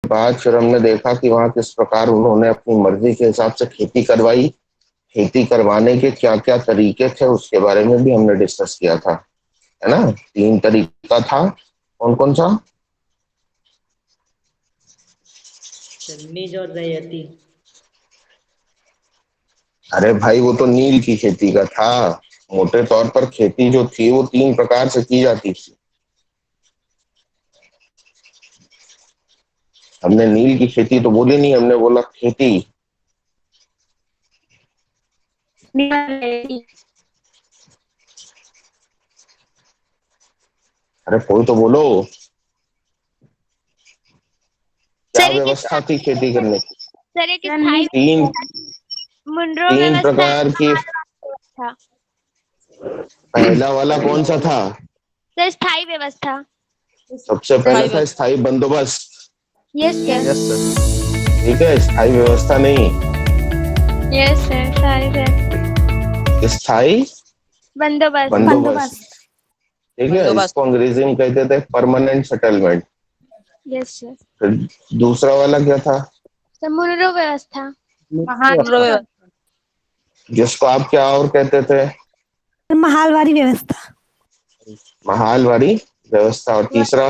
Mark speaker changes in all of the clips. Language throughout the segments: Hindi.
Speaker 1: बाद फिर हमने देखा कि वहां किस प्रकार उन्होंने अपनी मर्जी के हिसाब से खेती करवाई। खेती करवाने के क्या क्या तरीके थे उसके बारे में भी हमने डिस्कस किया था, है ना। 3 तरीका था, कौन कौन सा?
Speaker 2: सन्नीज और रैयती।
Speaker 1: अरे भाई वो तो नील की खेती का था। मोटे तौर पर खेती जो थी वो 3 प्रकार से की जाती थी। हमने नील की खेती तो बोली नहीं, हमने बोला खेती।
Speaker 3: रैयती।
Speaker 1: अरे कोई तो बोलो, क्या
Speaker 4: सर एक
Speaker 1: व्यवस्था थी खेती करने की?
Speaker 4: सर एक स्थायी
Speaker 3: सन्नी।
Speaker 1: तीन
Speaker 4: मुनरो
Speaker 1: तीन
Speaker 4: व्यवस्था
Speaker 1: प्रकार की।
Speaker 4: था।
Speaker 1: पहला वाला कौन सा था?
Speaker 4: सर स्थायी व्यवस्था।
Speaker 1: सबसे पहला
Speaker 2: स्थायी
Speaker 1: था
Speaker 2: व्यवस्था।
Speaker 1: स्थायी बंदोबस्त।
Speaker 4: Yes sir.
Speaker 2: Yes sir.
Speaker 1: ठीक है, स्थायी व्यवस्था नहीं,
Speaker 4: यस सर, सॉरी सर।
Speaker 1: स्थायी
Speaker 4: बंदोबस्त।
Speaker 1: बंदोबस्त।
Speaker 3: बंदोबस्त।
Speaker 1: ठीक है,
Speaker 2: बंदोबस्त।
Speaker 1: इसको अंग्रेजी में कहते थे परमानेंट सेटलमेंट।
Speaker 4: Yes sir.
Speaker 1: फिर दूसरा वाला क्या था?
Speaker 4: सर मुनरो व्यवस्था।
Speaker 3: महान
Speaker 2: मुनरो व्यवस्था।
Speaker 1: जिसको आप क्या और कहते थे?
Speaker 3: महालवारी व्यवस्था।
Speaker 1: महालवाड़ी व्यवस्था। और तीसरा?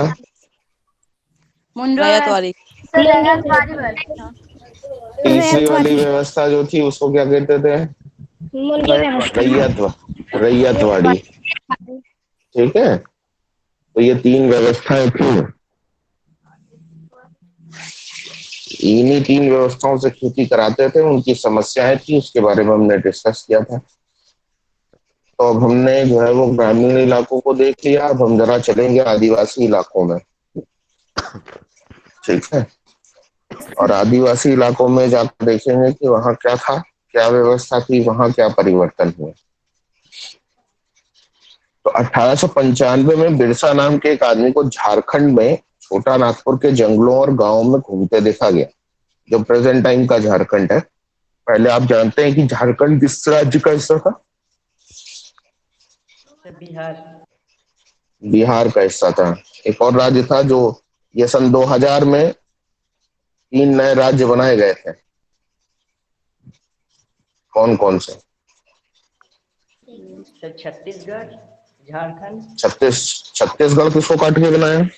Speaker 3: मुंड्रो
Speaker 2: रैयत वाली।
Speaker 3: रैयतवाड़ी व्यवस्था।
Speaker 1: तीसरी वाली
Speaker 3: रैयतवाड़ी।
Speaker 1: व्यवस्था जो थी उसको क्या कहते थे?
Speaker 4: मुनरो
Speaker 2: रैयत वाली।
Speaker 4: व्यवस्था।
Speaker 1: रैयत रैयतवाड़ी। ठीक है, तो ये 3 व्यवस्थाएं थी। इन्हीं 3 व्यवस्थाओं से खेती कराते थे, उनकी समस्याएं थी, उसके बारे में हमने डिस्कस किया था। तो अब हमने जो है वो ग्रामीण इलाकों को देख लिया, अब हम जरा चलेंगे आदिवासी इलाकों में। ठीक है, और आदिवासी इलाकों में जाकर देखेंगे कि वहां क्या था, क्या व्यवस्था थी, वहां क्या परिवर्तन हुए। तो 1895 में बिरसा नाम के एक आदमी को झारखंड में छोटा नागपुर के जंगलों और गांवों में घूमते देखा गया, जो प्रेजेंट टाइम का झारखंड है। पहले आप जानते हैं कि झारखंड किस राज्य का हिस्सा था?
Speaker 2: बिहार।
Speaker 1: बिहार का हिस्सा था। एक और राज्य था जो, ये सन 2000 में 3 नए राज्य बनाए गए थे। कौन कौन से?
Speaker 2: सर छत्तीसगढ़, झारखंड।
Speaker 1: छत्तीस छत्तीसगढ़ किसको काट के बनाया?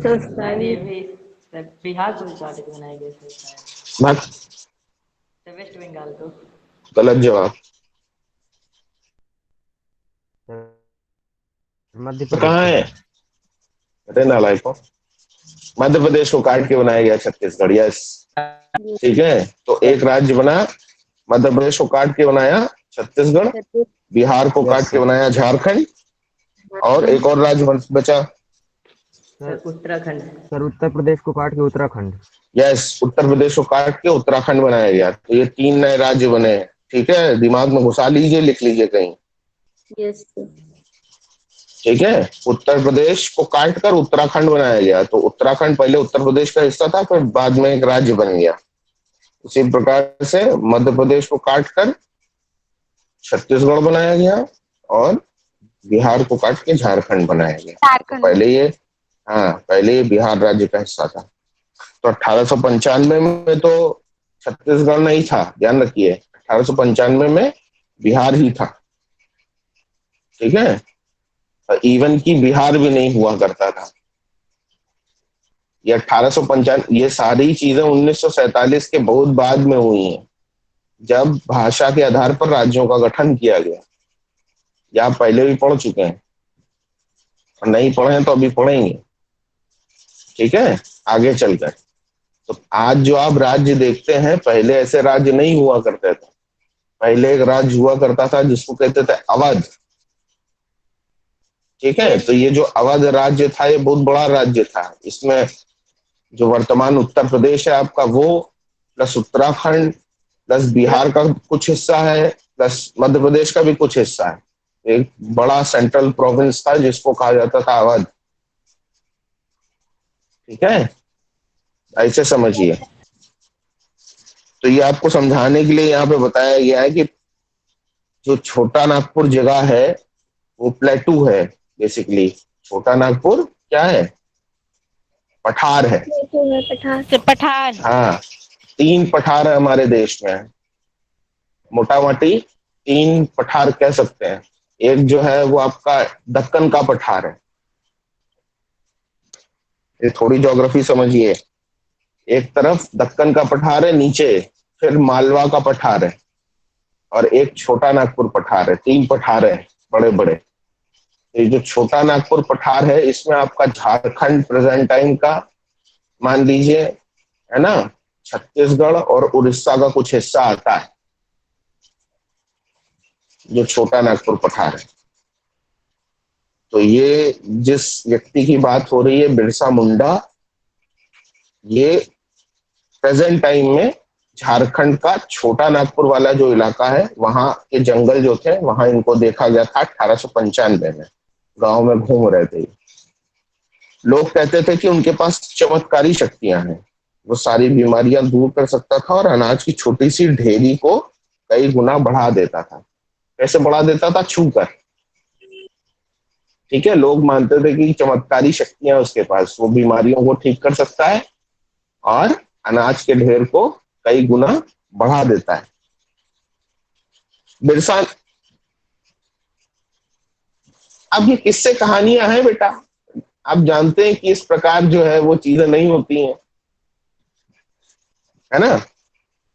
Speaker 2: सर ये भी सर बिहार को काट के बनाए गए थे शायद।
Speaker 1: भाग,
Speaker 2: सर वेस्ट बंगाल को।
Speaker 1: गलत जवाब।
Speaker 5: मध्य
Speaker 1: तो
Speaker 5: प्रदेश
Speaker 1: कहाँ
Speaker 5: को
Speaker 1: है?
Speaker 5: सर।
Speaker 1: अरे नालायक को, मध्य प्रदेश को काट के बनाया गया छत्तीसगढ़। यस, ठीक है, तो एक राज्य बना, मध्य प्रदेश को काट के बनाया छत्तीसगढ़, बिहार को
Speaker 5: यस
Speaker 1: काट के
Speaker 5: सर।
Speaker 1: बनाया झारखंड, और एक और राज्य बचा।
Speaker 2: सर उत्तराखंड।
Speaker 5: सर उत्तर प्रदेश को काट के उत्तराखंड।
Speaker 1: यस, उत्तर प्रदेश को काट के उत्तराखंड बनाया गया। तो ये 3 नए राज्य बने हैं। ठीक है, दिमाग में घुसा लीजिए, लिख लीजिए कहीं।
Speaker 3: यस।
Speaker 1: ठीक है, उत्तर प्रदेश को काट कर उत्तराखंड बनाया गया। तो उत्तराखंड पहले उत्तर प्रदेश का हिस्सा था, फिर बाद में एक राज्य बन गया। उसी प्रकार से मध्य प्रदेश को काट कर छत्तीसगढ़ बनाया गया, और बिहार को काट के झारखंड बनाया गया। तो
Speaker 4: झारखंड।
Speaker 1: पहले ये, हाँ, पहले ये बिहार राज्य का हिस्सा था। तो 1895 में तो छत्तीसगढ़ नहीं था, ध्यान रखिए। 1895 में बिहार ही था। ठीक है, इवन की बिहार भी नहीं हुआ करता था। ये 1895, ये सारी चीजें 1947 के बहुत बाद में हुई हैं, जब भाषा के आधार पर राज्यों का गठन किया गया। या आप पहले भी पढ़ चुके हैं, और नहीं पढ़े हैं तो अभी पढ़ेंगे। ठीक है, आगे चलकर। तो आज जो आप राज्य देखते हैं, पहले ऐसे राज्य नहीं हुआ करते थे। पहले एक राज्य हुआ करता था जिसको कहते थे अवध। ठीक है, तो ये जो अवध राज्य था ये बहुत बड़ा राज्य था। इसमें जो वर्तमान उत्तर प्रदेश है आपका, वो प्लस उत्तराखंड प्लस बिहार का कुछ हिस्सा है, प्लस मध्य प्रदेश का भी कुछ हिस्सा है। एक बड़ा सेंट्रल प्रोविंस था जिसको कहा जाता था अवध। ठीक है, ऐसे समझिए। तो ये आपको समझाने के लिए यहाँ पे बताया गया है कि जो छोटा नागपुर जगह है वो प्लेटू है बेसिकली। छोटा नागपुर क्या है? पठार है।
Speaker 4: पठार।
Speaker 3: पठार।
Speaker 1: हाँ, 3 पठार है हमारे देश में, मोटा मोटी 3 पठार कह सकते हैं। एक जो है वो आपका दक्कन का पठार है, ये थोड़ी ज्योग्राफी समझिए। एक तरफ दक्कन का पठार है नीचे, फिर मालवा का पठार है, और एक छोटा नागपुर पठार है। 3 पठार है बड़े बड़े। ये जो छोटा नागपुर पठार है, इसमें आपका झारखंड प्रेजेंट टाइम का मान लीजिए, है ना, छत्तीसगढ़ और उड़ीसा का कुछ हिस्सा आता है, जो छोटा नागपुर पठार है। तो ये जिस व्यक्ति की बात हो रही है, बिरसा मुंडा, ये प्रेजेंट टाइम में झारखंड का छोटा नागपुर वाला जो इलाका है, वहां के जंगल जो थे, वहां इनको देखा गया था 1895 में। गांव में घूम रहे थे। लोग कहते थे कि उनके पास चमत्कारी शक्तियां हैं, वो सारी बीमारियां दूर कर सकता था और अनाज की छोटी सी ढेरी को कई गुना बढ़ा देता था। कैसे बढ़ा देता था? छूकर। ठीक है, लोग मानते थे कि चमत्कारी शक्तियां उसके पास, वो बीमारियों को ठीक कर सकता है और अनाज के ढेर को कई गुना बढ़ा देता है। बिरसा, अब ये किस्से कहानियां हैं बेटा, आप जानते हैं कि इस प्रकार जो है वो चीजें नहीं होती हैं, है ना।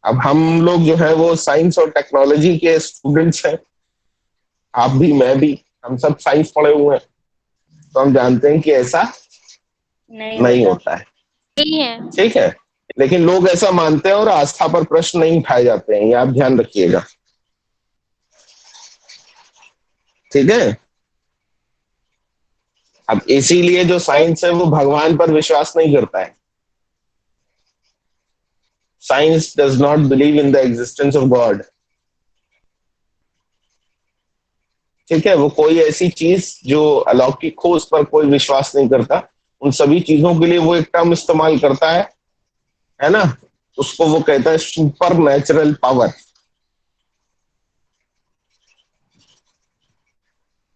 Speaker 1: अब हम लोग जो है वो साइंस और टेक्नोलॉजी के स्टूडेंट्स हैं, आप भी, मैं भी, हम सब साइंस पढ़े हुए हैं, तो हम जानते हैं कि ऐसा नहीं होता है।
Speaker 4: नहीं है।
Speaker 1: ठीक है, लेकिन लोग ऐसा मानते हैं और आस्था पर प्रश्न नहीं उठाए जाते हैं, ये आप ध्यान रखिएगा। ठीक है, अब इसीलिए जो साइंस है वो भगवान पर विश्वास नहीं करता है। Science does not believe in the existence of God. ठीक है, वो कोई ऐसी चीज जो अलौकिक हो उस पर कोई विश्वास नहीं करता। उन सभी चीजों के लिए वो एक टर्म इस्तेमाल करता है ना, उसको वो कहता है super natural power.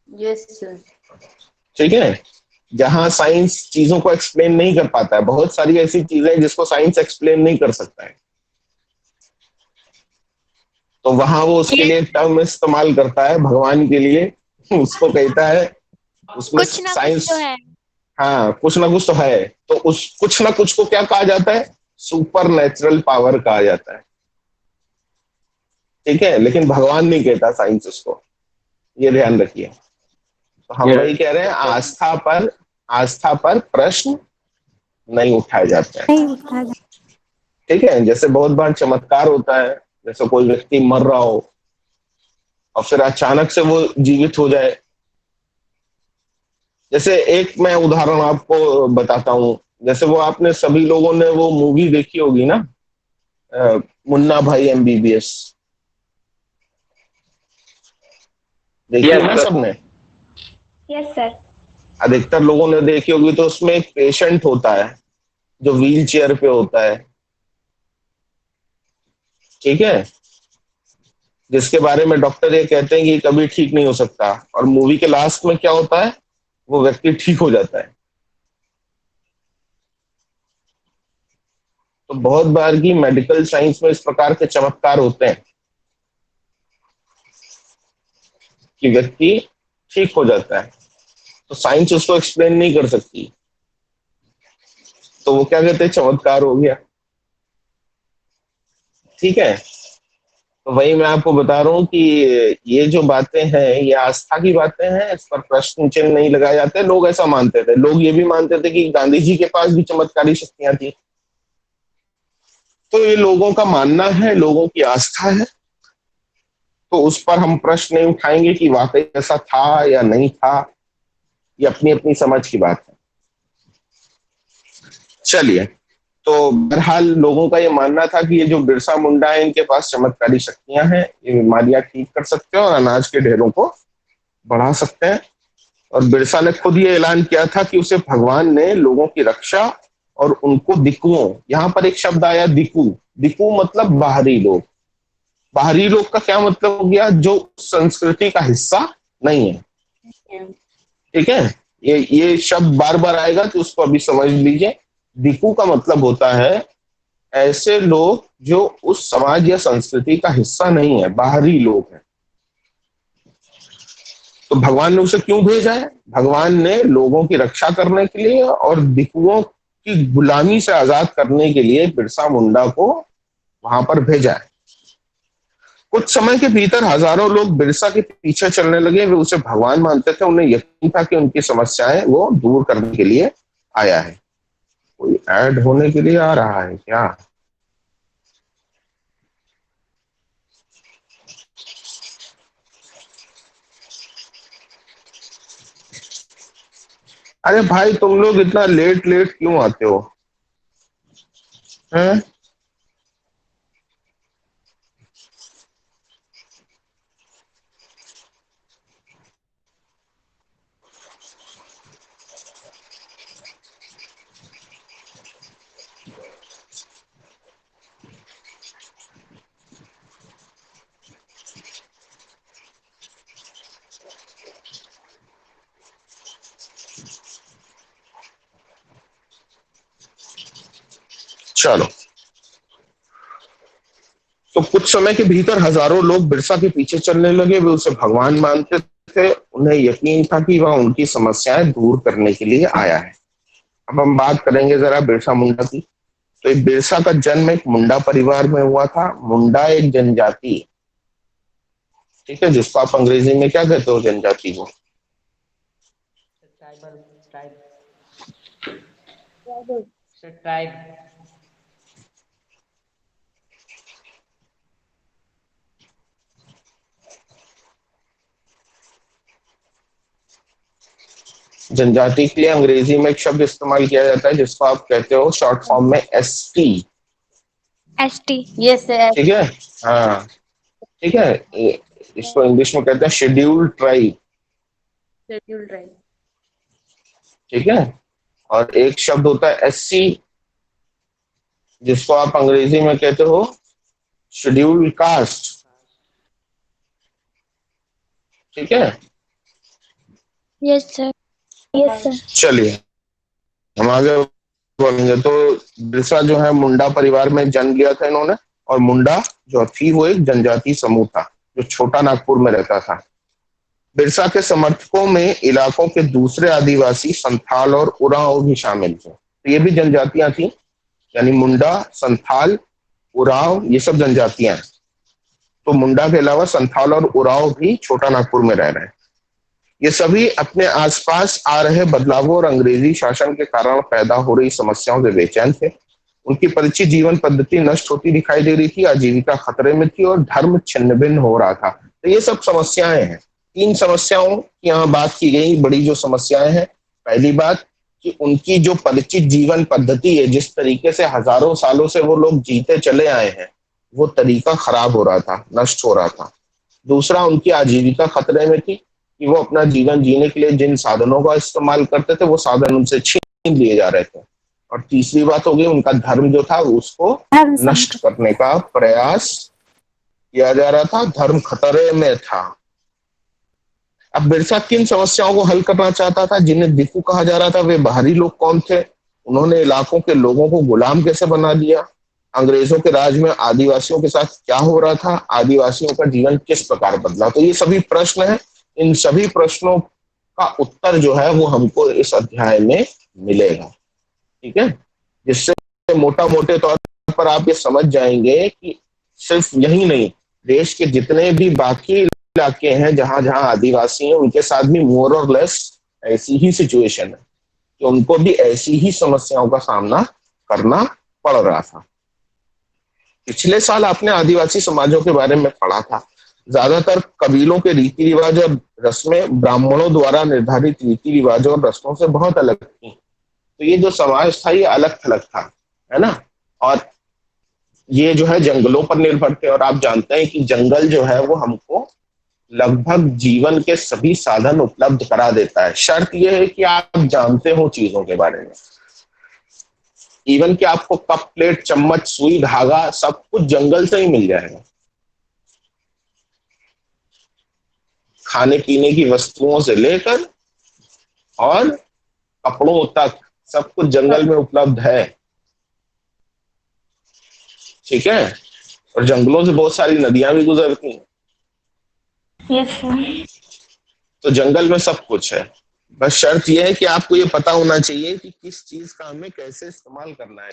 Speaker 2: Yes sir.
Speaker 1: ठीक है, जहां साइंस चीजों को एक्सप्लेन नहीं कर पाता है, बहुत सारी ऐसी चीजें जिसको साइंस एक्सप्लेन नहीं कर सकता है, तो वहां वो उसके लिए टर्म इस्तेमाल करता है भगवान के लिए, उसको कहता है उसमें
Speaker 4: कुछ ना कुछ
Speaker 1: साइंस,
Speaker 4: तो है।
Speaker 1: हाँ कुछ ना कुछ तो है, तो उस कुछ ना कुछ को क्या कहा जाता है? सुपर नेचुरल पावर कहा जाता है। ठीक है, लेकिन भगवान नहीं कहता साइंस उसको, ये ध्यान रखिए। तो हम वही कह रहे हैं, आस्था पर प्रश्न नहीं उठाए जाते हैं। ठीक है, जैसे बहुत बार चमत्कार होता है, जैसे कोई व्यक्ति मर रहा हो और फिर अचानक से वो जीवित हो जाए। जैसे एक मैं उदाहरण आपको बताता हूँ, जैसे वो आपने सभी लोगों ने वो मूवी देखी होगी ना, मुन्ना भाई एमबीबीएस, देखी है ना सबने?
Speaker 4: Yes sir.
Speaker 1: अधिकतर लोगों ने देखी होगी। तो उसमें एक पेशेंट होता है जो व्हील चेयर पे होता है, ठीक है, जिसके बारे में डॉक्टर ये कहते हैं कि कभी ठीक नहीं हो सकता, और मूवी के लास्ट में क्या होता है? वो व्यक्ति ठीक हो जाता है। तो बहुत बार की मेडिकल साइंस में इस प्रकार के चमत्कार होते हैं कि व्यक्ति ठीक हो जाता है, तो साइंस उसको एक्सप्लेन नहीं कर सकती, तो वो क्या कहते हैं? चमत्कार हो गया। ठीक है, तो वही मैं आपको बता रहा हूँ कि ये जो बातें हैं ये आस्था की बातें हैं, इस पर प्रश्न चिन्ह नहीं लगाए जाते। लोग ऐसा मानते थे, लोग ये भी मानते थे कि गांधी जी के पास भी चमत्कारी शक्तियां थी। तो ये लोगों का मानना है, लोगों की आस्था है, तो उस पर हम प्रश्न नहीं उठाएंगे कि वाकई ऐसा था या नहीं था, ये अपनी अपनी समझ की बात है। चलिए, तो बहरहाल लोगों का ये मानना था कि ये जो बिरसा मुंडा है, इनके पास चमत्कारी शक्तियां हैं, ये बीमारियां ठीक कर सकते हैं और अनाज के ढेरों को बढ़ा सकते हैं। और बिरसा ने खुद ये ऐलान किया था कि उसे भगवान ने लोगों की रक्षा और उनको दिकुओं, यहाँ पर एक शब्द आया दिकू, दिकू मतलब बाहरी लोग। बाहरी लोग का क्या मतलब हो गया? जो संस्कृति का हिस्सा नहीं है। ठीक है, ये शब्द बार बार आएगा तो उसको अभी समझ लीजिए। दिकु का मतलब होता है ऐसे लोग जो उस समाज या संस्कृति का हिस्सा नहीं है, बाहरी लोग हैं। तो भगवान ने उसे क्यों भेजा है? भगवान ने लोगों की रक्षा करने के लिए और दिकुओं की गुलामी से आजाद करने के लिए बिरसा मुंडा को वहां पर भेजा है। कुछ समय के भीतर हजारों लोग बिरसा के पीछे चलने लगे। वे उसे भगवान मानते थे। उन्हें यकीन था कि उनकी समस्याएं वो दूर करने के लिए आया है। कोई ऐड होने के लिए आ रहा है क्या? अरे भाई, तुम लोग इतना लेट लेट क्यों आते हो? हैं? चलो, तो कुछ समय के भीतर हजारों लोग बिरसा के पीछे चलने लगे। वे उसे भगवान मानते थे। उन्हें यकीन था कि वह उनकी समस्याएं दूर करने के लिए आया है। अब हम बात करेंगे जरा बिरसा मुंडा की। तो एक बिरसा का जन्म एक मुंडा परिवार में हुआ था। मुंडा एक जनजाति, ठीक है, जिसको आप अंग्रेजी में क्या कहते हो, जनजाति को?
Speaker 2: Tribal, tribe.
Speaker 1: जनजाति के लिए अंग्रेजी में एक शब्द इस्तेमाल किया जाता है जिसको आप कहते हो शॉर्ट फॉर्म में एसटी।
Speaker 4: ST।
Speaker 3: Yes sir.
Speaker 1: ठीक है, हाँ, ठीक है। इसको इंग्लिश में कहते हैं शेड्यूल्ड ट्राइब।
Speaker 3: Schedule right.
Speaker 1: ठीक है। और एक शब्द होता है एससी, जिसको आप अंग्रेजी में कहते हो शेड्यूल्ड कास्ट। ठीक है।
Speaker 4: Yes sir. Yes sir.
Speaker 1: चलिए, हम आगे बढ़ेंगे। तो बिरसा जो है मुंडा परिवार में जन्म लिया था इन्होंने। और मुंडा जो थी वो एक जनजाति समूह था जो छोटा नागपुर में रहता था। बिरसा के समर्थकों में इलाकों के दूसरे आदिवासी संथाल और उरांव भी शामिल थे। तो ये भी जनजातियां थी, यानी मुंडा, संथाल, उरांव, ये सब जनजातियां हैं। तो मुंडा के अलावा संथाल और उरांव भी छोटा नागपुर में रह रहे हैं। ये सभी अपने आसपास आ रहे बदलावों और अंग्रेजी शासन के कारण पैदा हो रही समस्याओं से बेचैन थे। उनकी परिचित जीवन पद्धति नष्ट होती दिखाई दे रही थी, आजीविका खतरे में थी और धर्म छिन्न भिन्न हो रहा था। तो ये सब समस्याएं हैं। 3 समस्याओं की यहाँ बात की गई, बड़ी जो समस्याएं हैं। पहली बात कि उनकी जो परिचित जीवन पद्धति है, जिस तरीके से हजारों सालों से वो लोग जीते चले आए हैं, वो तरीका खराब हो रहा था, नष्ट हो रहा था। दूसरा, उनकी आजीविका खतरे में थी कि वो अपना जीवन जीने के लिए जिन साधनों का इस्तेमाल करते थे वो साधन उनसे छीन लिए जा रहे थे। और तीसरी बात हो गई, उनका धर्म जो था उसको नष्ट करने का प्रयास किया जा रहा था, धर्म खतरे में था। अब बिरसा किन समस्याओं को हल करना चाहता था? जिन्हें दिक्कू कहा जा रहा था वे बाहरी लोग कौन थे? उन्होंने इलाकों के लोगों को गुलाम कैसे बना दिया? अंग्रेजों के राज में आदिवासियों के साथ क्या हो रहा था? आदिवासियों का जीवन किस प्रकार बदला? तो ये सभी प्रश्न हैं। इन सभी प्रश्नों का उत्तर जो है वो हमको इस अध्याय में मिलेगा। ठीक है, जिससे मोटा मोटे तौर पर आप ये समझ जाएंगे कि सिर्फ यही नहीं, देश के जितने भी बाकी इलाके हैं जहां जहां आदिवासी हैं उनके साथ भी मोर और लेस ऐसी ही सिचुएशन है कि उनको भी ऐसी ही समस्याओं का सामना करना पड़ रहा था। पिछले साल आपने आदिवासी समाजों के बारे में पढ़ा था। ज्यादातर कबीलों के रीति रिवाज और रस्में ब्राह्मणों द्वारा निर्धारित रीति रिवाजों और रस्मों से बहुत अलग थी। तो ये जो समाज था ये अलग थलग था, है ना। और ये जो है जंगलों पर निर्भर थे। और आप जानते हैं कि जंगल जो है वो हमको लगभग जीवन के सभी साधन उपलब्ध करा देता है। शर्त यह है कि आप जानते हो चीजों के बारे में। इवन कि आपको कप, प्लेट, चम्मच, सुई, धागा सब कुछ जंगल से ही मिल जाएगा। खाने पीने की वस्तुओं से लेकर और कपड़ों तक सब कुछ जंगल में उपलब्ध है। ठीक है, और जंगलों से बहुत सारी नदियां भी गुजरती हैं।
Speaker 4: Yes sir.
Speaker 1: तो जंगल में सब कुछ है। बस शर्त यह है कि आपको ये पता होना चाहिए कि किस चीज का हमें कैसे इस्तेमाल करना है।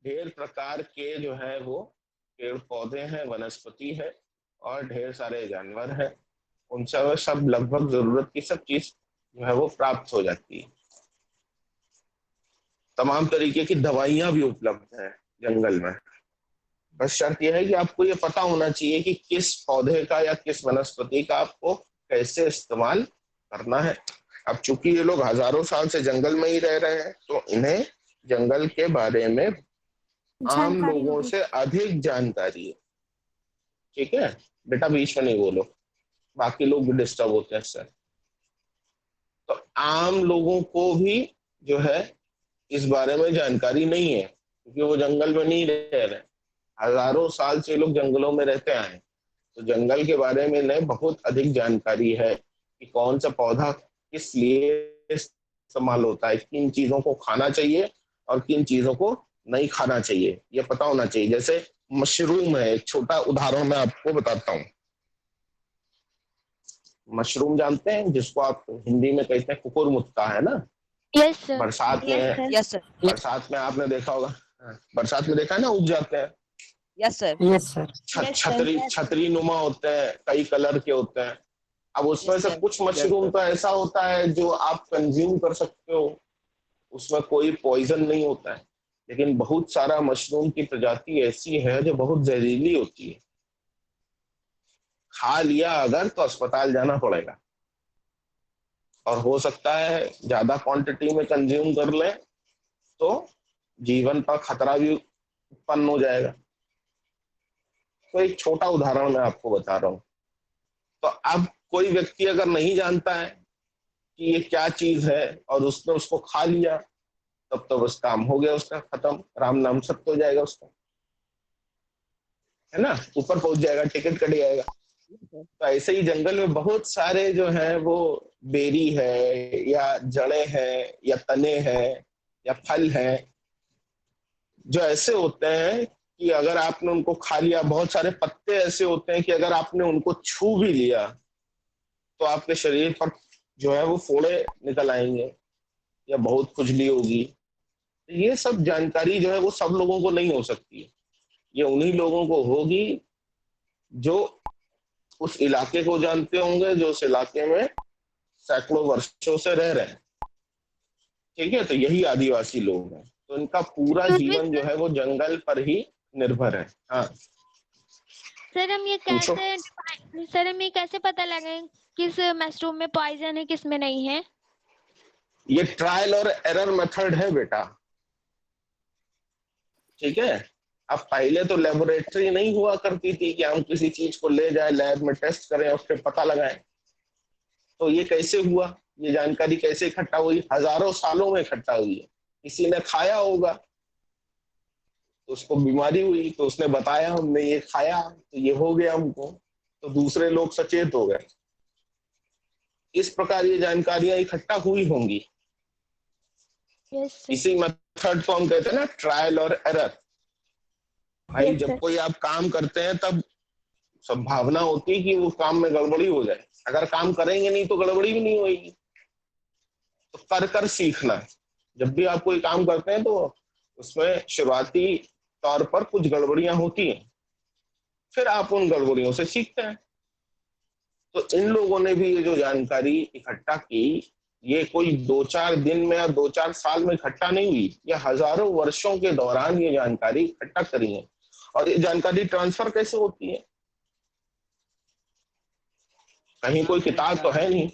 Speaker 1: ढेर प्रकार के जो है वो पेड़ पौधे हैं, वनस्पति है, और ढेर सारे जानवर हैं। उनसे वो सब लगभग जरूरत की सब चीज जो है वो प्राप्त हो जाती है। तमाम तरीके की दवाइयां भी उपलब्ध है जंगल में। बस शर्त यह है कि आपको ये पता होना चाहिए कि किस पौधे का या किस वनस्पति का आपको कैसे इस्तेमाल करना है। अब चूंकि ये लोग हजारों साल से जंगल में ही रह रहे हैं, तो इन्हें जंगल के बारे में आम लोगों से अधिक जानकारी है। ठीक है बेटा, बीच में नहीं बोलो, बाकी लोग भी डिस्टर्ब होते हैं इससे। तो आम लोगों को भी जो है इस बारे में जानकारी नहीं है, क्योंकि वो जंगल में नहीं रह रहे। हजारों साल से लोग जंगलों में रहते आए हैं, तो जंगल के बारे में इन्हें बहुत अधिक जानकारी है कि कौन सा पौधा किस लिए इस्तेमाल होता है, किन चीजों को खाना चाहिए और किन चीजों को नहीं खाना चाहिए, ये पता होना चाहिए। जैसे मशरूम है, एक छोटा उदाहरण मैं आपको बताता हूँ। मशरूम जानते हैं, जिसको आप हिंदी में कहते हैं कुकुरमुत्ता, है ना?
Speaker 4: Yes sir.
Speaker 1: बरसात में,
Speaker 2: यस सर।
Speaker 1: बरसात में आपने देखा होगा। हाँ, बरसात में देखा है ना, उग जाते हैं।
Speaker 2: Yes sir. Yes sir.
Speaker 1: छतरी छतरी नुमा होते हैं, कई कलर के होते हैं। अब उसमें से कुछ मशरूम तो ऐसा होता है जो आप कंज्यूम कर सकते हो, उसमें कोई पॉइजन नहीं होता है। लेकिन बहुत सारा मशरूम की प्रजाति ऐसी है जो बहुत जहरीली होती है। खा लिया अगर तो अस्पताल जाना पड़ेगा, और हो सकता है ज्यादा क्वांटिटी में कंज्यूम कर ले तो जीवन पर खतरा भी उत्पन्न हो जाएगा। तो एक छोटा उदाहरण मैं आपको बता रहा हूँ। तो अब कोई व्यक्ति अगर नहीं जानता है कि ये क्या चीज है और उसने उसको खा लिया, तब तो बस काम हो गया उसका, खत्म, राम नाम सत्य हो जाएगा उसका, है ना? ऊपर पहुंच जाएगा, टिकट कट जाएगा। तो ऐसे ही जंगल में बहुत सारे जो है वो बेरी है या जड़ें हैं या तने हैं या फल हैं, जो ऐसे होते हैं कि अगर आपने उनको खा लिया। बहुत सारे पत्ते ऐसे होते हैं कि अगर आपने उनको छू भी लिया तो आपके शरीर पर जो है वो फोड़े निकल आएंगे या बहुत खुजली होगी। ये सब जानकारी जो है वो सब लोगों को नहीं हो सकती। ये उन्हीं लोगों को होगी जो उस इलाके को जानते होंगे, जो उस इलाके में सैकड़ों वर्षों से रह रहे हैं। ठीक है, तो यही आदिवासी लोग हैं। तो इनका पूरा जीवन जो है वो जंगल पर ही निर्भर है। हाँ
Speaker 4: सर हम ये
Speaker 1: पूछो।
Speaker 4: कैसे सर हम ये कैसे पता लगाएं किस मशरूम में पॉइजन है किस में नहीं है?
Speaker 1: ये ट्रायल और एरर मेथड है बेटा। ठीक है, अब पहले तो लेबोरेटरी नहीं हुआ करती थी कि हम किसी चीज को ले जाए लैब में टेस्ट करें और फिर पता लगाएं। तो ये कैसे हुआ, ये जानकारी कैसे इकट्ठा हुई? हजारों सालों में इकट्ठा हुई है। किसी ने खाया होगा तो उसको बीमारी हुई, तो उसने बताया, हमने ये खाया तो ये हो गया हमको, तो दूसरे लोग सचेत हो गए। इस प्रकार ये जानकारियां इकट्ठा हुई होंगी।
Speaker 4: Yes sir.
Speaker 1: इसी मेथड को हम कहते हैं ना ट्रायल और एरर। भाई जब कोई आप काम करते हैं तब संभावना होती है कि वो काम में गड़बड़ी हो जाए। अगर काम करेंगे नहीं तो गड़बड़ी भी नहीं होगी। तो कर कर सीखना। जब भी आप कोई काम करते हैं तो उसमें शुरुआती तौर पर कुछ गड़बड़ियां होती हैं, फिर आप उन गड़बड़ियों से सीखते हैं। तो इन लोगों ने भी ये जो जानकारी इकट्ठा की, ये कोई 2-4 दिन में या 2-4 साल में इकट्ठा नहीं हुई। ये हजारों वर्षों के दौरान ये जानकारी इकट्ठा करी है। और ये जानकारी ट्रांसफर कैसे होती है? कहीं कोई किताब तो है नहीं,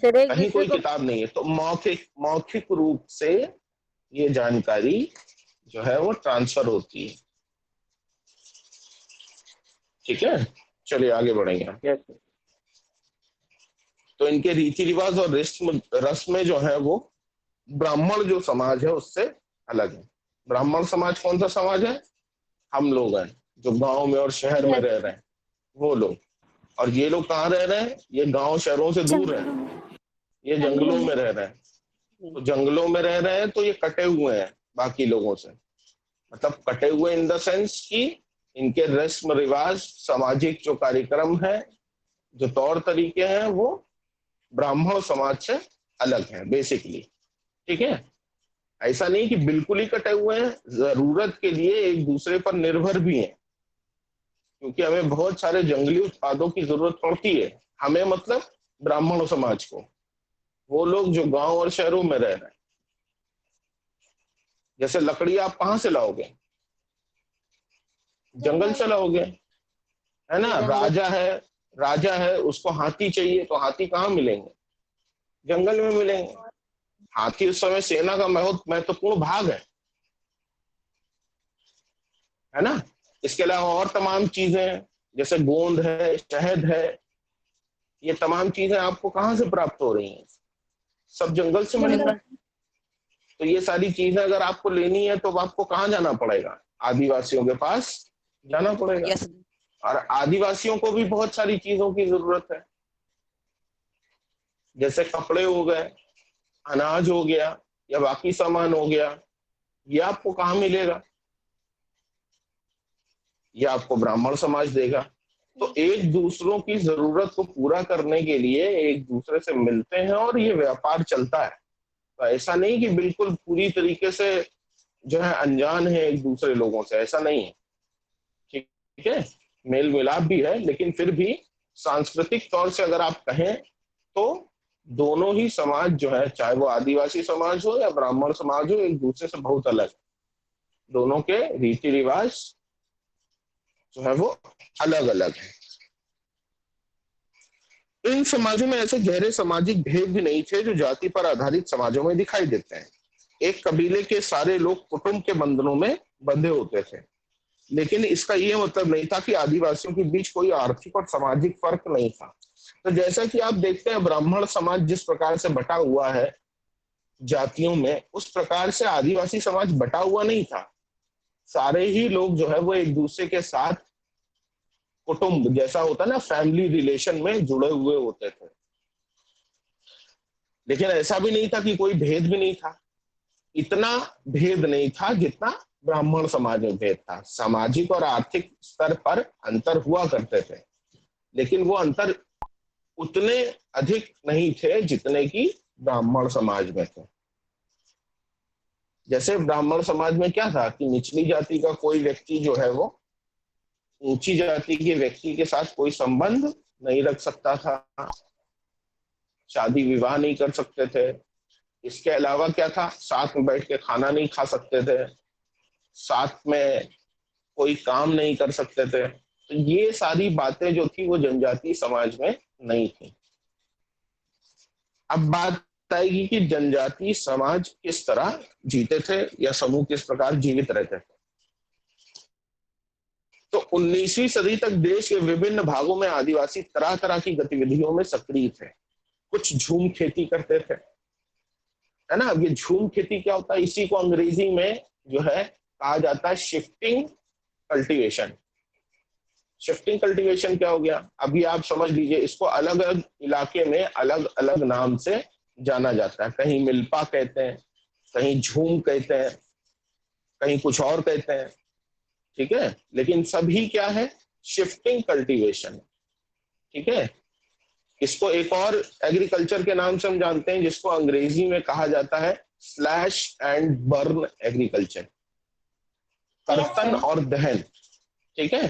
Speaker 3: सर एक
Speaker 1: कहीं
Speaker 3: दूसरे
Speaker 1: कोई
Speaker 3: को
Speaker 1: किताब नहीं है। तो मौखिक मौखिक रूप से ये जानकारी जो है वो ट्रांसफर होती है। ठीक है, चलिए आगे बढ़ेंगे। तो इनके रीति रिवाज और रस्म जो है वो ब्राह्मण जो समाज है उससे अलग है। ब्राह्मण समाज कौन सा समाज है? हम लोग हैं जो गांव में और शहर में रह रहे हैं, वो लोग। और ये लोग कहाँ रह रहे हैं? ये गांव शहरों से दूर है, ये जंगलों में रह रहे हैं। तो जंगलों में रह रहे हैं तो ये कटे हुए हैं बाकी लोगों से, मतलब कटे हुए इन द सेंस कि इनके रस्म रिवाज, सामाजिक जो कार्यक्रम है, जो तौर तरीके हैं, वो ब्राह्मण समाज से अलग हैं बेसिकली। ठीक है, ऐसा नहीं कि बिल्कुल ही कटे हुए हैं, जरूरत के लिए एक दूसरे पर निर्भर भी हैं, क्योंकि हमें बहुत सारे जंगली उत्पादों की जरूरत पड़ती है। हमें मतलब ब्राह्मण समाज को, वो लोग जो गांव और शहरों में रह रहे हैं। जैसे लकड़ी आप कहाँ से लाओगे? जंगल से लाओगे, है ना?
Speaker 3: जंगल।
Speaker 1: राजा है, उसको हाथी चाहिए तो हाथी कहाँ मिलेंगे? जंगल में मिलेंगे। हाथी उस समय सेना का महत्वपूर्ण भाग है ना? इसके अलावा और तमाम चीजें हैं, जैसे गोंद है, शहद है, ये तमाम चीजें आपको कहाँ से प्राप्त हो रही हैं? सब जंगल से मिल रहा
Speaker 3: जंगल।
Speaker 1: है। तो ये सारी चीजें अगर आपको लेनी है तो आपको कहाँ जाना पड़ेगा? आदिवासियों के पास जाना पड़ेगा।
Speaker 3: यस।
Speaker 1: और आदिवासियों को भी बहुत सारी चीजों की जरूरत है, जैसे कपड़े हो गए, अनाज हो गया, या बाकी सामान हो गया। ये आपको कहाँ मिलेगा? ये आपको ब्राह्मण समाज देगा। तो एक दूसरों की जरूरत को पूरा करने के लिए एक दूसरे से मिलते हैं और ये व्यापार चलता है। तो ऐसा नहीं कि बिल्कुल पूरी तरीके से जो है अनजान है एक दूसरे लोगों से, ऐसा नहीं है। ठीक है, मेल मिलाप भी है, लेकिन फिर भी सांस्कृतिक तौर से अगर आप कहें तो दोनों ही समाज जो है, चाहे वो आदिवासी समाज हो या ब्राह्मण समाज हो, एक दूसरे से बहुत अलग है। दोनों के रीति रिवाज जो है वो अलग अलग है। इन समाजों में ऐसे गहरे सामाजिक भेद भी नहीं थे जो जाति पर आधारित समाजों में दिखाई देते हैं। एक कबीले के सारे लोग कुटुंब के बंधनों में बंधे होते थे, लेकिन इसका यह मतलब नहीं था कि आदिवासियों के बीच कोई आर्थिक और सामाजिक फर्क नहीं था। तो जैसा कि आप देखते हैं, ब्राह्मण समाज जिस प्रकार से बटा हुआ है जातियों में, उस प्रकार से आदिवासी समाज बटा हुआ नहीं था। सारे ही लोग जो है वो एक दूसरे के साथ कुटुंब जैसा होता है ना, फैमिली रिलेशन में जुड़े हुए होते थे। लेकिन ऐसा भी नहीं था कि कोई भेद भी नहीं था। इतना भेद नहीं था जितना ब्राह्मण समाज में भेद था। सामाजिक और आर्थिक स्तर पर अंतर हुआ करते थे, लेकिन वो अंतर उतने अधिक नहीं थे जितने कि ब्राह्मण समाज में थे। जैसे ब्राह्मण समाज में क्या था कि निचली जाति का कोई व्यक्ति जो है वो ऊंची जाति के व्यक्ति के साथ कोई संबंध नहीं रख सकता था, शादी विवाह नहीं कर सकते थे। इसके अलावा क्या था, साथ में बैठ के खाना नहीं खा सकते थे, साथ में कोई काम नहीं कर सकते थे। तो ये सारी बातें जो थी वो जनजातीय समाज में नहीं थी। अब बात आएगी कि जनजातीय समाज किस तरह जीते थे या समूह किस प्रकार जीवित रहते थे। तो 19वीं सदी तक देश के विभिन्न भागों में आदिवासी तरह तरह की गतिविधियों में सक्रिय थे। कुछ झूम खेती करते थे, है ना? अब ये झूम खेती क्या होता है? इसी को अंग्रेजी में जो है कहा जाता है शिफ्टिंग कल्टीवेशन। शिफ्टिंग कल्टीवेशन क्या हो गया? अभी आप समझ लीजिए, इसको अलग अलग इलाके में अलग अलग नाम से जाना जाता है। कहीं मिल्पा कहते हैं, कहीं झूम कहते हैं, कहीं कुछ और कहते हैं। ठीक है, लेकिन सभी क्या है? Shifting cultivation. ठीक है, इसको एक और एग्रीकल्चर के नाम से हम जानते हैं, जिसको अंग्रेजी में कहा जाता है स्लैश एंड बर्न एग्रीकल्चर, कर्तन और दहन। ठीक है,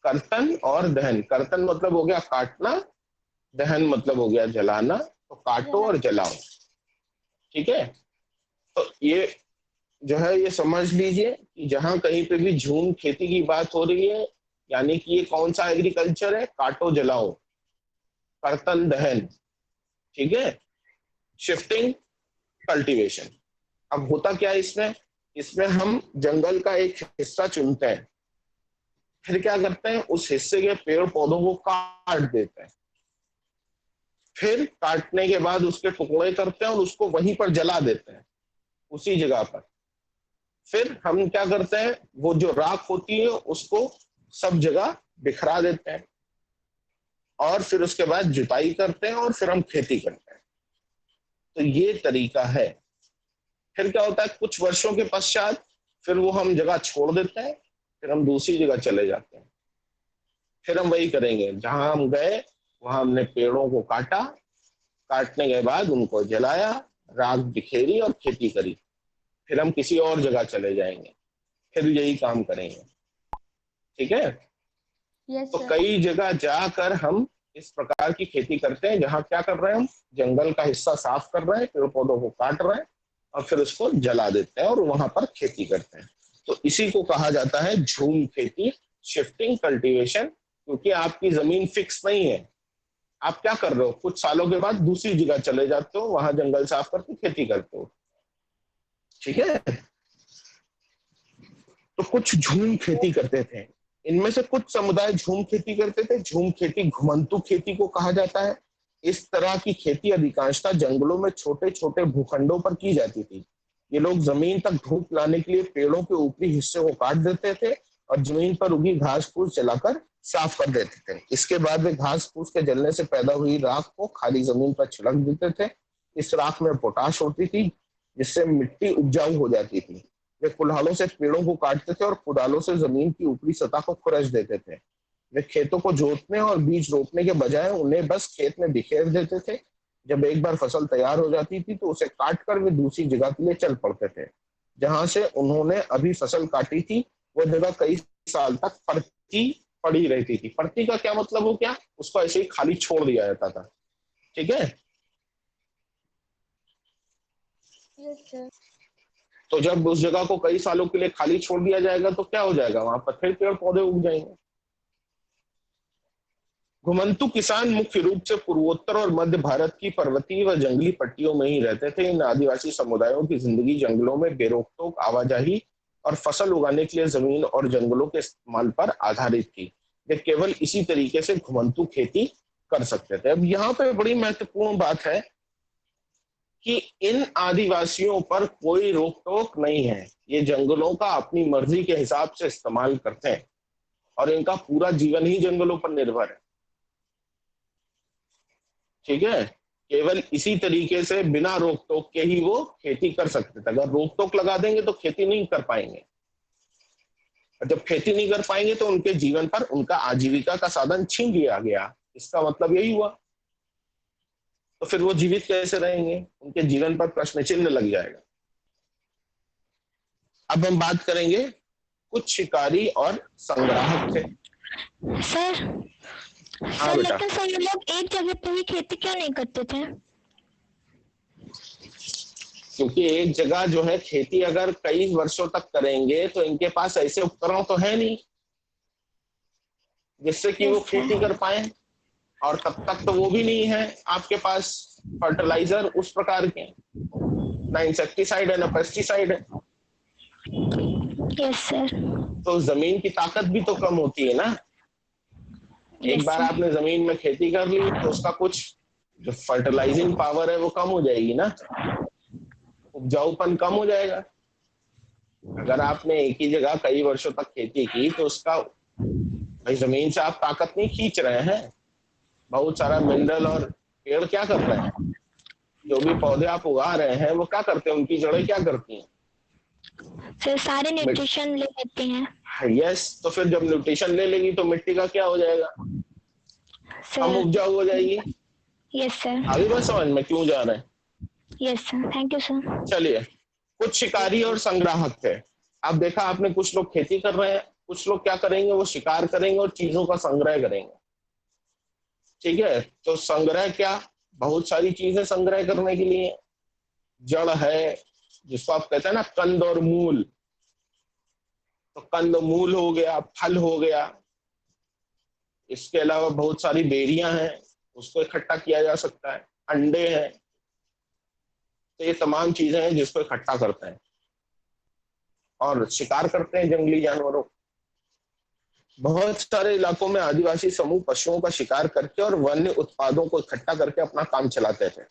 Speaker 1: कर्तन और दहन। कर्तन मतलब हो गया काटना, दहन मतलब हो गया जलाना। तो काटो और जलाओ। ठीक है, तो ये जो है ये समझ लीजिए कि जहां कहीं पे भी झूम खेती की बात हो रही है, यानी कि ये कौन सा एग्रीकल्चर है? काटो जलाओ, कर्तन दहन। ठीक है, शिफ्टिंग कल्टीवेशन। अब होता क्या है इसमें? इसमें हम जंगल का एक हिस्सा चुनते हैं, फिर क्या करते हैं, उस हिस्से के पेड़ पौधों को काट देते हैं। फिर काटने के बाद उसके टुकड़े करते हैं और उसको वहीं पर जला देते हैं, उसी जगह पर। फिर हम क्या करते हैं, वो जो राख होती है उसको सब जगह बिखरा देते हैं, और फिर उसके बाद जुताई करते हैं और फिर हम खेती करते हैं। तो ये तरीका है। फिर क्या होता है, कुछ वर्षों के पश्चात फिर वो हम जगह छोड़ देते हैं, फिर हम दूसरी जगह चले जाते हैं। फिर हम वही करेंगे, जहां हम गए वहां हमने पेड़ों को काटा, काटने के बाद उनको जलाया, राख बिखेरी और खेती करी। फिर हम किसी और जगह चले जाएंगे, फिर यही काम करेंगे। ठीक है।
Speaker 4: यस
Speaker 1: तो
Speaker 4: सर।
Speaker 1: कई जगह जाकर हम इस प्रकार की खेती करते हैं, जहां क्या कर रहे हैं, हम जंगल का हिस्सा साफ कर रहे हैं, पेड़ पौधों को काट रहे हैं और फिर उसको जला देते हैं और वहां पर खेती करते हैं। तो इसी को कहा जाता है झूम खेती, शिफ्टिंग कल्टीवेशन। क्योंकि आपकी जमीन फिक्स नहीं है, आप क्या कर रहे हो, कुछ सालों के बाद दूसरी जगह चले जाते हो, वहां जंगल साफ करके खेती करते हो। ठीक है। तो कुछ झूम खेती करते थे, इनमें से कुछ समुदाय झूम खेती करते थे। झूम खेती घुमंतू खेती को कहा जाता है। इस तरह की खेती अधिकांशतः जंगलों में छोटे छोटे भूखंडों पर की जाती थी। ये लोग जमीन तक धूप लाने के लिए पेड़ों के ऊपरी हिस्से को काट देते थे और जमीन पर उगी घास फूस जलाकर साफ कर देते थे। इसके बाद वे घास फूस के जलने से पैदा हुई राख को खाली जमीन पर छिड़क देते थे। इस राख में पोटाश होती थी, जिससे मिट्टी उपजाऊ हो जाती थी। वे कुल्हाड़ों से पेड़ों को काटते थे और कुदालों से जमीन की ऊपरी सतह को खुरच देते थे। वे खेतों को जोतने और बीज रोपने के बजाय उन्हें बस खेत में बिखेर देते थे। जब एक बार फसल तैयार हो जाती थी तो उसे काट कर वे दूसरी जगह के लिए चल पड़ते थे। जहां से उन्होंने अभी फसल काटी थी वो जगह कई साल तक परती पड़ी रहती थी। परती का क्या मतलब हो गया, उसको ऐसे ही खाली छोड़ दिया जाता था। ठीक है।
Speaker 4: Yes sir.
Speaker 1: तो जब उस जगह को कई सालों के लिए खाली छोड़ दिया जाएगा तो क्या हो जाएगा, वहां पर फिर पेड़ पौधे उग जाएंगे। घुमंतू किसान मुख्य रूप से पूर्वोत्तर और मध्य भारत की पर्वतीय व जंगली पट्टियों में ही रहते थे। इन आदिवासी समुदायों की जिंदगी जंगलों में बेरोक-टोक आवाजाही और फसल उगाने के लिए जमीन और जंगलों के इस्तेमाल पर आधारित थी। वे केवल इसी तरीके से घुमंतू खेती कर सकते थे। अब यहाँ पे बड़ी महत्वपूर्ण बात है कि इन आदिवासियों पर कोई रोक टोक नहीं है। ये जंगलों का अपनी मर्जी के हिसाब से इस्तेमाल करते हैं और इनका पूरा जीवन ही जंगलों पर निर्भर है। ठीक है। केवल इसी तरीके से बिना रोक टोक के ही वो खेती कर सकते थे। अगर रोक टोक लगा देंगे तो खेती नहीं कर पाएंगे, और जब खेती नहीं कर पाएंगे तो उनके जीवन पर उनका आजीविका का साधन छीन लिया गया। इसका मतलब यही हुआ। तो फिर वो जीवित कैसे रहेंगे, उनके जीवन पर प्रश्न चिन्ह लग जाएगा। अब हम बात करेंगे, कुछ शिकारी और संग्राहक थे।
Speaker 6: सर
Speaker 1: हाँ
Speaker 6: सर
Speaker 1: बेटा।
Speaker 6: लेकिन सर ये लोग एक जगह पे ही खेती क्यों नहीं करते थे?
Speaker 1: क्योंकि एक जगह जो है खेती अगर कई वर्षों तक करेंगे तो इनके पास ऐसे उपकरण तो है नहीं जिससे कि वो
Speaker 6: Yes, sir.
Speaker 1: खेती कर पाए, और तब तक तो वो भी नहीं है आपके पास फर्टिलाइजर उस प्रकार के, ना इंसेक्टिसाइड है ना पेस्टिसाइड है।
Speaker 6: Yes sir.
Speaker 1: तो जमीन की ताकत भी तो कम होती है ना। एक
Speaker 6: यस
Speaker 1: बार
Speaker 6: सर।
Speaker 1: आपने जमीन में खेती कर ली तो उसका कुछ जो फर्टिलाइजिंग पावर है वो कम हो जाएगी ना, उपजाऊपन कम हो जाएगा। अगर आपने एक ही जगह कई वर्षों तक खेती की तो उसका, भाई जमीन से आप ताकत नहीं खींच रहे हैं, बहुत सारा मिनरल और पेड़ क्या कर रहे हैं, जो भी पौधे आप उगा रहे हैं वो क्या करते हैं, उनकी जड़ें क्या करती हैं,
Speaker 6: सर सारे न्यूट्रिशन ले लेते हैं।
Speaker 1: यस। तो फिर जब न्यूट्रिशन ले लेगी तो मिट्टी का क्या हो जाएगा, कम
Speaker 6: सर
Speaker 1: उपजाऊ हो जाएगी।
Speaker 6: Yes sir.
Speaker 1: आगे बात समझ में क्यों जा रहे हैं।
Speaker 6: Yes sir, thank you sir.
Speaker 1: चलिए, कुछ शिकारी और संग्राहक थे। अब देखा आपने, कुछ लोग खेती कर रहे हैं, कुछ लोग क्या करेंगे, वो शिकार करेंगे और चीजों का संग्रह करेंगे। ठीक है। तो संग्रह क्या, बहुत सारी चीजें संग्रह करने के लिए, जड़ है जिसको आप कहते हैं ना कंद और मूल, तो कंद मूल हो गया, फल हो गया, इसके अलावा बहुत सारी बेरियां हैं उसको इकट्ठा किया जा सकता है, अंडे हैं। तो ये तमाम चीजें हैं जिसको इकट्ठा करते हैं और शिकार करते हैं जंगली जानवरों। बहुत सारे इलाकों में आदिवासी समूह पशुओं का शिकार करके और वन्य उत्पादों को इकट्ठा करके अपना काम चलाते थे।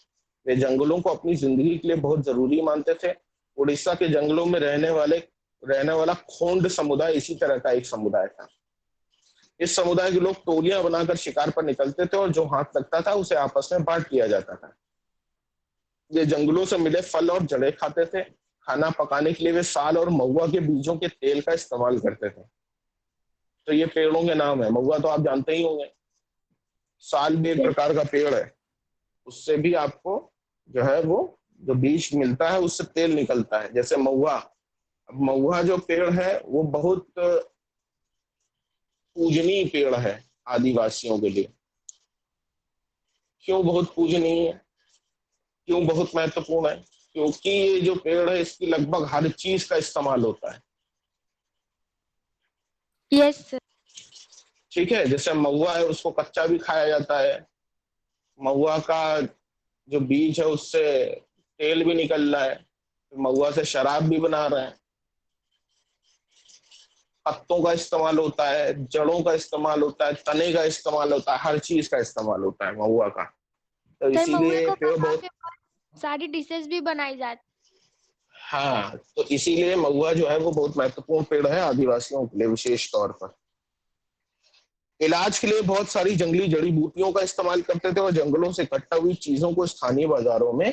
Speaker 1: वे जंगलों को अपनी जिंदगी के लिए बहुत जरूरी मानते थे। उड़ीसा के जंगलों में रहने वाला खोंड समुदाय इसी तरह का एक समुदाय था। इस समुदाय के लोग टोलियां बनाकर शिकार पर निकलते थे और जो हाथ लगता था उसे आपस में बांट लिया जाता था। ये जंगलों से मिले फल और जड़ें खाते थे। खाना पकाने के लिए वे साल और महुआ के बीजों के तेल का इस्तेमाल करते थे। तो ये पेड़ों के नाम है। महुआ तो आप जानते ही होंगे, साल भी एक प्रकार का पेड़ है। उससे भी आपको जो है वो जो बीज मिलता है उससे तेल निकलता है। जैसे महुआ, अब महुआ जो पेड़ है वो बहुत पूजनीय पेड़ है आदिवासियों के लिए। क्यों बहुत पूजनीय है, क्यों बहुत महत्वपूर्ण है? क्योंकि ये जो पेड़ है इसकी लगभग हर चीज का इस्तेमाल होता है।
Speaker 4: Yes sir.
Speaker 1: ठीक है, जैसे महुआ है उसको कच्चा भी खाया जाता है। महुआ का जो बीज है उससे तेल भी निकल रहा है, महुआ से शराब भी बना रहे हैं। पत्तों का इस्तेमाल होता है, जड़ों का इस्तेमाल होता है, तने का इस्तेमाल होता है, हर चीज का इस्तेमाल होता है महुआ का। तो
Speaker 4: सर महुए
Speaker 1: इसीलिए
Speaker 4: को
Speaker 1: पेड़
Speaker 4: पका
Speaker 1: बहुत,
Speaker 4: के बहुत सारी डिशेस भी बनाई जाती।
Speaker 1: हाँ, तो इसीलिए महुआ जो है वो बहुत महत्वपूर्ण पेड़ है आदिवासियों के लिए विशेष तौर पर। इलाज के लिए बहुत सारी जंगली जड़ी बूटियों का इस्तेमाल करते थे और जंगलों से इकट्ठा हुई चीजों को स्थानीय बाजारों में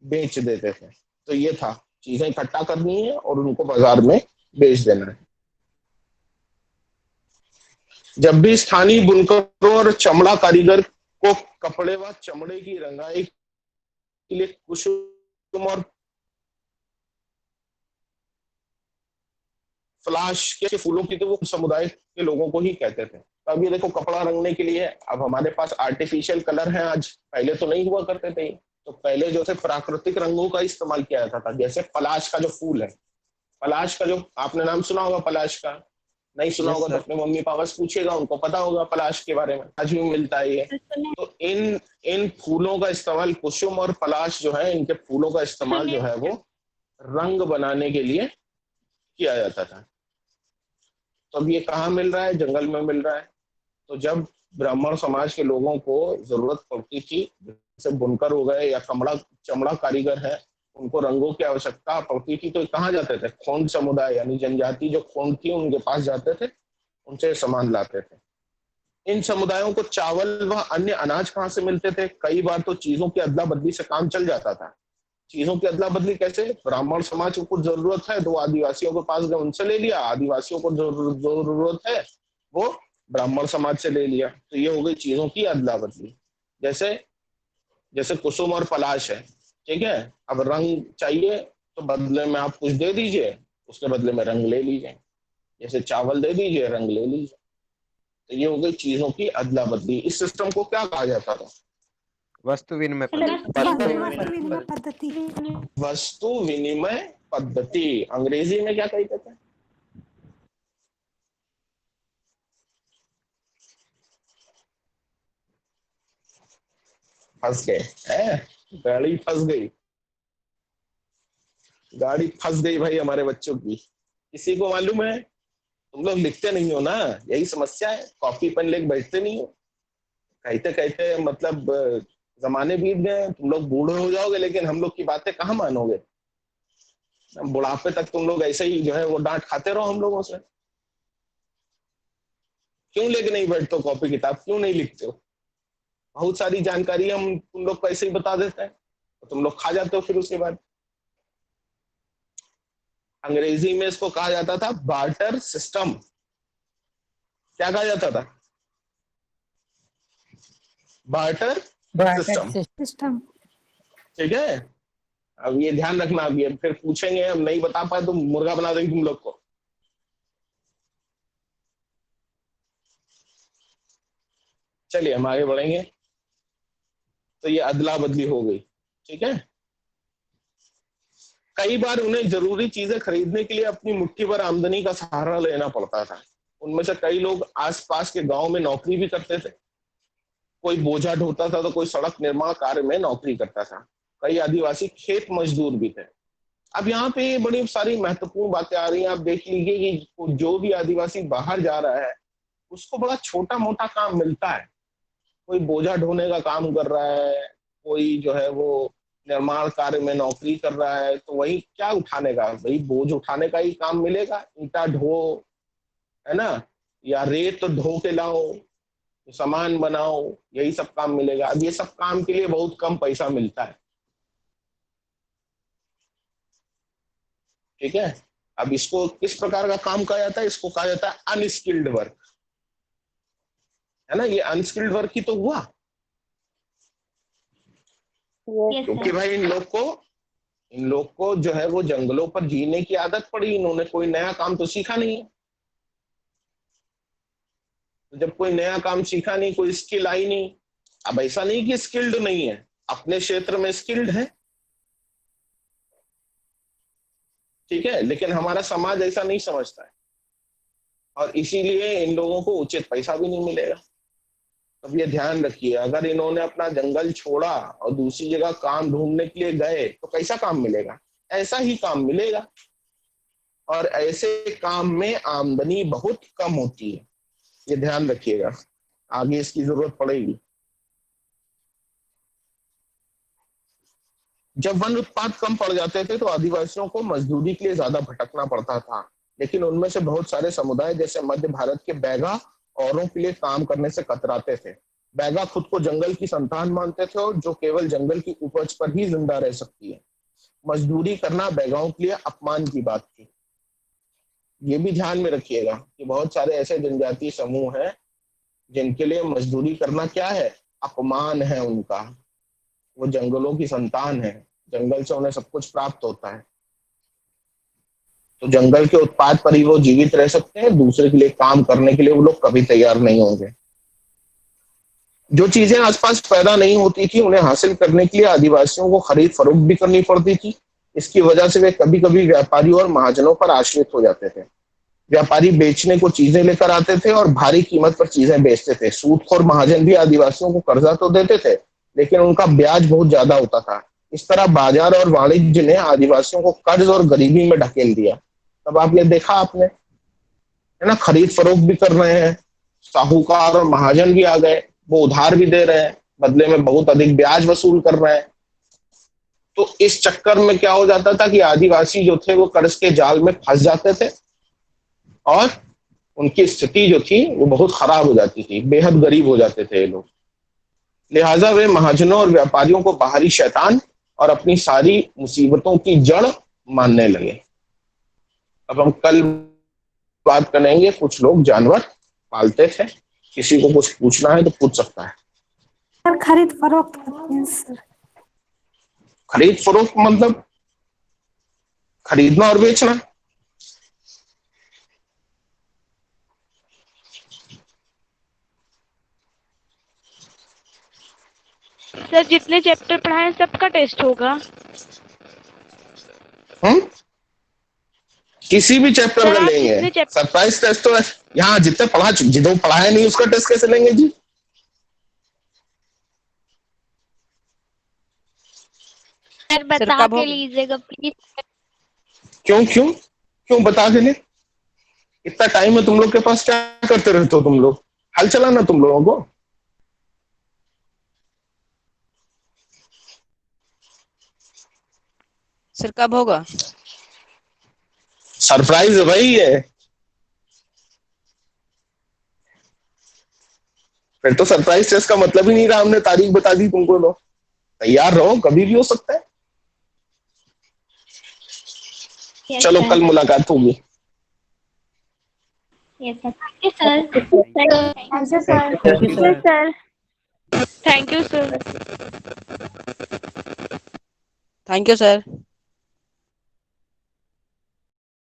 Speaker 1: बेच देते थे। तो ये था, चीजें इकट्ठा करनी है और उनको बाजार में बेच देना है। जब भी स्थानीय बुनकरों और चमड़ा कारीगर को कपड़े व चमड़े की रंगाई के लिए कुसुम और फ्लाश के फूलों की, तो वो समुदाय के लोगों को ही कहते थे। तो अब ये देखो, कपड़ा रंगने के लिए अब हमारे पास आर्टिफिशियल कलर है आज, पहले तो नहीं हुआ करते थे। तो पहले जो थे प्राकृतिक रंगों का इस्तेमाल किया जाता था। जैसे पलाश का जो फूल है, पलाश का जो आपने नाम सुना होगा, पलाश का नहीं सुना
Speaker 5: यस
Speaker 1: होगा तो
Speaker 5: सर।
Speaker 1: अपने मम्मी पापा से पूछिएगा, उनको पता होगा पलाश के बारे में, आज भी मिलता है ये। तो इन इन फूलों का इस्तेमाल, कुसुम और पलाश जो है, इनके फूलों का इस्तेमाल जो है वो रंग बनाने के लिए किया जाता था। तो अब ये कहाँ मिल रहा है? जंगल में मिल रहा है। तो जब ब्राह्मण समाज के लोगों को जरूरत पड़ती थी, जैसे बुनकर हो गए या कमड़ा चमड़ा कारीगर है, उनको रंगों की आवश्यकता पड़ती थी, तो कहाँ जाते थे? खोंड समुदाय यानी जनजाति जो खोंड थी उनके पास जाते थे, उनसे सामान लाते थे। इन समुदायों को चावल व अन्य अनाज कहाँ से मिलते थे? कई बार तो चीजों की अदला बदली से काम चल जाता था। चीजों की अदला बदली कैसे? ब्राह्मण समाज को कुछ जरूरत है तो आदिवासियों के पास गए, उनसे ले लिया। आदिवासियों को जो जरूरत है वो ब्राह्मण समाज से ले लिया। तो ये हो गई चीजों की अदला बदली। जैसे जैसे कुसुम और पलाश है, ठीक है, अब रंग चाहिए तो बदले में आप कुछ दे दीजिए, उसके बदले में रंग ले लीजिए। जैसे चावल दे दीजिए, रंग ले लीजिए। तो ये हो गई चीजों की अदला बदली। इस सिस्टम को क्या कहा जाता था?
Speaker 5: वस्तु विनिमय पद्धति।
Speaker 1: वस्तु विनिमय पद्धति। अंग्रेजी में क्या कहते थे? फंस गए हैं? गाड़ी फंस गई, गाड़ी फंस गई भाई हमारे बच्चों की। किसी को मालूम है? तुम लोग लिखते नहीं हो ना, यही समस्या है। कॉपी पेन लेके बैठते नहीं हो। कहते कहते मतलब जमाने बीत गए, तुम लोग बूढ़े हो जाओगे, लेकिन हम लोग की बातें कहाँ मानोगे? बुढ़ापे तक तुम लोग ऐसे ही जो है वो डांट खाते रहो हम लोगों से। क्यों लेके नहीं बैठते हो कॉपी किताब? क्यों नहीं लिखते हो? बहुत सारी जानकारी हम तुम लोग को ऐसे ही बता देते हैं, तो तुम लोग खा जाते हो फिर उसके बाद। अंग्रेजी में इसको कहा जाता था बार्टर सिस्टम। क्या कहा जाता था? Barter system. ठीक है, अब ये ध्यान रखना। अब ये फिर पूछेंगे, हम नहीं बता पाए तो मुर्गा बना देंगे तुम लोग को। चलिए हम आगे बढ़ेंगे। तो ये अदला बदली हो गई, ठीक है। कई बार उन्हें जरूरी चीजें खरीदने के लिए अपनी मुट्ठी भर आमदनी का सहारा लेना पड़ता था। उनमें से कई लोग आसपास के गांव में नौकरी भी करते थे। कोई बोझा ढोता था तो कोई सड़क निर्माण कार्य में नौकरी करता था। कई आदिवासी खेत मजदूर भी थे। अब यहाँ पे बड़ी सारी महत्वपूर्ण बातें आ रही हैं। आप देख लीजिए कि जो भी आदिवासी बाहर जा रहा है उसको बड़ा छोटा मोटा काम मिलता है। कोई बोझा ढोने का काम कर रहा है, कोई जो है वो निर्माण कार्य में नौकरी कर रहा है, तो वही क्या उठाने का, वही बोझ उठाने का ही काम मिलेगा। ईंटा ढो, है ना, या रेत ढो के लाओ, सामान बनाओ, यही सब काम मिलेगा। अब ये सब काम के लिए बहुत कम पैसा मिलता है। ठीक है। अब इसको किस प्रकार का काम कहा जाता है? इसको कहा जाता है अनस्किल्ड वर्क, है ना। ये अनस्किल्ड वर्क ही तो हुआ,
Speaker 3: यस
Speaker 1: क्योंकि भाई इन लोग को जो है वो जंगलों पर जीने की आदत पड़ी, इन्होंने कोई नया काम तो सीखा नहीं है। तो जब कोई नया काम सीखा नहीं, कोई स्किल आई नहीं। अब ऐसा नहीं कि स्किल्ड नहीं है, अपने क्षेत्र में स्किल्ड है, ठीक है, लेकिन हमारा समाज ऐसा नहीं समझता है, और इसीलिए इन लोगों को उचित पैसा भी नहीं मिलेगा। अब ये ध्यान रखिए, अगर इन्होंने अपना जंगल छोड़ा और दूसरी जगह काम ढूंढने के लिए गए तो कैसा काम मिलेगा? ऐसा ही काम मिलेगा, और ऐसे काम में आमदनी बहुत कम होती है। ये ध्यान रखिएगा, आगे इसकी जरूरत पड़ेगी। जब वन उत्पाद कम पड़ जाते थे तो आदिवासियों को मजदूरी के लिए ज्यादा भटकना पड़ता था, लेकिन उनमें से बहुत सारे समुदाय जैसे मध्य भारत के बैगा औरों के लिए काम करने से कतराते थे। बैगा खुद को जंगल की संतान मानते थे और जो केवल जंगल की उपज पर ही जिंदा रह सकती है। मजदूरी करना बैगाओं के लिए अपमान की बात थी। ये भी ध्यान में रखिएगा कि बहुत सारे ऐसे जनजातीय समूह हैं जिनके लिए मजदूरी करना क्या है? अपमान है उनका। वो जंगलों की संतान है, जंगल से उन्हें सब कुछ प्राप्त होता है, तो जंगल के उत्पाद पर ही वो जीवित रह सकते हैं। दूसरे के लिए काम करने के लिए वो लोग कभी तैयार नहीं होंगे। जो चीजें आसपास पैदा नहीं होती थी उन्हें हासिल करने के लिए आदिवासियों को खरीद फरोख्त भी करनी पड़ती थी। इसकी वजह से वे कभी कभी व्यापारियों और महाजनों पर आश्रित हो जाते थे। व्यापारी बेचने को चीजें लेकर आते थे और भारी कीमत पर चीजें बेचते थे। सूदखोर महाजन भी आदिवासियों को कर्जा तो देते थे, लेकिन उनका ब्याज बहुत ज्यादा होता था। इस तरह बाजार और वाणिज्य ने आदिवासियों को कर्ज और गरीबी में ढकेल दिया। तब आप ये देखा आपने, है ना, खरीद फरोख्त भी कर रहे हैं, साहूकार और महाजन भी आ गए, वो उधार भी दे रहे हैं, बदले में बहुत अधिक ब्याज वसूल कर रहे हैं। तो इस चक्कर में क्या हो जाता था कि आदिवासी जो थे वो कर्ज के जाल में फंस जाते थे और उनकी स्थिति जो थी वो बहुत खराब हो जाती थी, बेहद गरीब हो जाते थे ये लोग। लिहाजा वे महाजनों और व्यापारियों को बाहरी शैतान और अपनी सारी मुसीबतों की जड़ मानने लगे। अब हम कल बात करेंगे, कुछ लोग जानवर पालते थे। किसी को कुछ पूछना है तो पूछ सकता है।
Speaker 7: सर खरीद फरोख्त करते हैं सर।
Speaker 1: खरीद फरोख्त मतलब खरीदना और बेचना।
Speaker 4: सर जितने चैप्टर पढ़ाए हैं सबका टेस्ट होगा?
Speaker 1: किसी भी चैप्टर
Speaker 4: सर
Speaker 1: का
Speaker 4: आप
Speaker 1: लेंगे
Speaker 4: जितने चैप्टर
Speaker 1: सरप्राइज टेस्ट तो है। यहाँ जितने पढ़ाए नहीं उसका टेस्ट कैसे लेंगे जी?
Speaker 4: सर बता के लीजिएगा प्लीज।
Speaker 1: क्यों क्यों क्यों बता के लिए? इतना टाइम है तुम लोग के पास, क्या करते रहते हो तुम लोग? हल चलाना तुम लोगों को।
Speaker 8: सर कब होगा?
Speaker 1: सरप्राइज है भाई ये। फिर तो सरप्राइज टेस्ट का मतलब ही नहीं रहा, हमने तारीख बता दी तुमको। तो तैयार रहो, कभी भी हो सकता है। चलो कल मुलाकात होगी।
Speaker 6: Thank you sir.
Speaker 4: Thank you sir.
Speaker 8: Thank you sir.